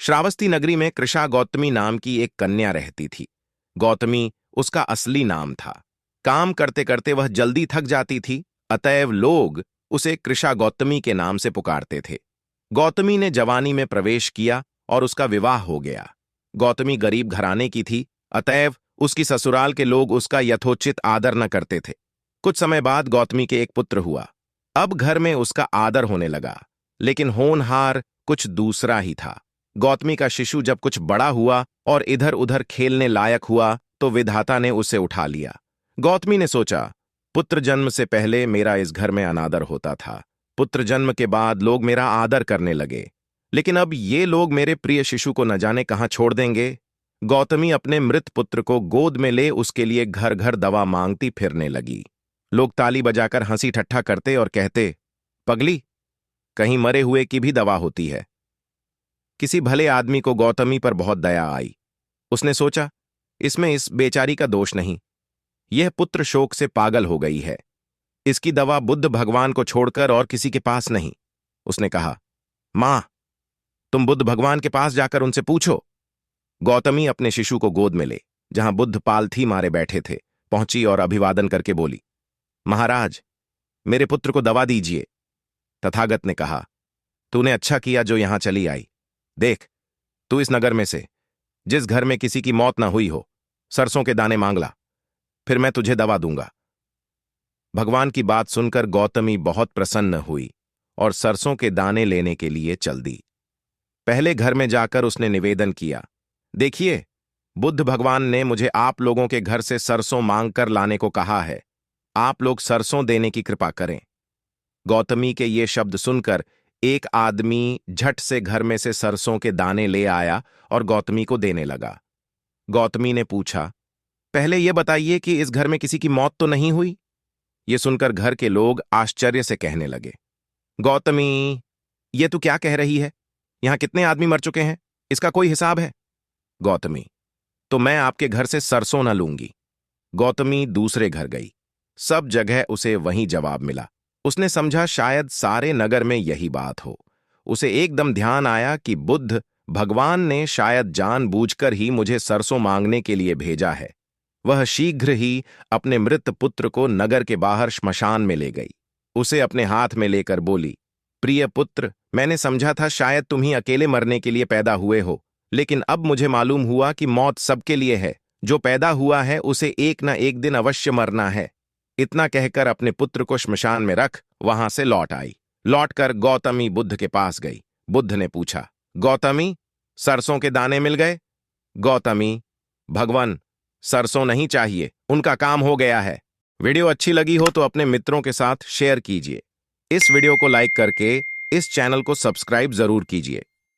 श्रावस्ती नगरी में कृषा गौतमी नाम की एक कन्या रहती थी। गौतमी उसका असली नाम था। काम करते करते वह जल्दी थक जाती थी, अतएव लोग उसे कृषा गौतमी के नाम से पुकारते थे। गौतमी ने जवानी में प्रवेश किया और उसका विवाह हो गया। गौतमी गरीब घराने की थी, अतएव उसकी ससुराल के लोग उसका यथोचित आदर न करते थे। कुछ समय बाद गौतमी के एक पुत्र हुआ। अब घर में उसका आदर होने लगा, लेकिन होनहार कुछ दूसरा ही था। गौतमी का शिशु जब कुछ बड़ा हुआ और इधर उधर खेलने लायक हुआ तो विधाता ने उसे उठा लिया। गौतमी ने सोचा, पुत्र जन्म से पहले मेरा इस घर में अनादर होता था, पुत्र जन्म के बाद लोग मेरा आदर करने लगे, लेकिन अब ये लोग मेरे प्रिय शिशु को न जाने कहां छोड़ देंगे। गौतमी अपने मृत पुत्र को गोद में ले उसके लिए घर घर दवा मांगती फिरने लगी। लोग ताली बजाकर हंसी ठट्ठा करते और कहते, पगली, कहीं मरे हुए की भी दवा होती है। किसी भले आदमी को गौतमी पर बहुत दया आई। उसने सोचा, इसमें इस बेचारी का दोष नहीं, यह पुत्र शोक से पागल हो गई है, इसकी दवा बुद्ध भगवान को छोड़कर और किसी के पास नहीं। उसने कहा, मां, तुम बुद्ध भगवान के पास जाकर उनसे पूछो। गौतमी अपने शिशु को गोद में ले, जहां बुद्ध पालथी मारे बैठे थे, पहुंची और अभिवादन करके बोली, महाराज, मेरे पुत्र को दवा दीजिए। तथागत ने कहा, तूने अच्छा किया जो यहां चली आई। देख, तू इस नगर में से जिस घर में किसी की मौत ना हुई हो, सरसों के दाने मांग ला, फिर मैं तुझे दवा दूंगा। भगवान की बात सुनकर गौतमी बहुत प्रसन्न हुई और सरसों के दाने लेने के लिए चल दी। पहले घर में जाकर उसने निवेदन किया, देखिए, बुद्ध भगवान ने मुझे आप लोगों के घर से सरसों मांग कर लाने को कहा है, आप लोग सरसों देने की कृपा करें। गौतमी के ये शब्द सुनकर एक आदमी झट से घर में से सरसों के दाने ले आया और गौतमी को देने लगा। गौतमी ने पूछा, पहले यह बताइए कि इस घर में किसी की मौत तो नहीं हुई? यह सुनकर घर के लोग आश्चर्य से कहने लगे, गौतमी, ये तू क्या कह रही है? यहां कितने आदमी मर चुके हैं, इसका कोई हिसाब है? गौतमी, तो मैं आपके घर से सरसों न लूंगी। गौतमी दूसरे घर गई। सब जगह उसे वही जवाब मिला। उसने समझा शायद सारे नगर में यही बात हो। उसे एकदम ध्यान आया कि बुद्ध भगवान ने शायद जानबूझकर ही मुझे सरसों मांगने के लिए भेजा है। वह शीघ्र ही अपने मृत पुत्र को नगर के बाहर श्मशान में ले गई। उसे अपने हाथ में लेकर बोली, प्रिय पुत्र, मैंने समझा था शायद तुम ही अकेले मरने के लिए पैदा हुए हो, लेकिन अब मुझे मालूम हुआ कि मौत सबके लिए है। जो पैदा हुआ है उसे एक न एक दिन अवश्य मरना है। इतना कहकर अपने पुत्र को श्मशान में रख वहां से लौट आई। लौटकर गौतमी बुद्ध के पास गई। बुद्ध ने पूछा, गौतमी, सरसों के दाने मिल गए? गौतमी, भगवान, सरसों नहीं चाहिए, उनका काम हो गया है। वीडियो अच्छी लगी हो तो अपने मित्रों के साथ शेयर कीजिए। इस वीडियो को लाइक करके इस चैनल को सब्सक्राइब जरूर कीजिए।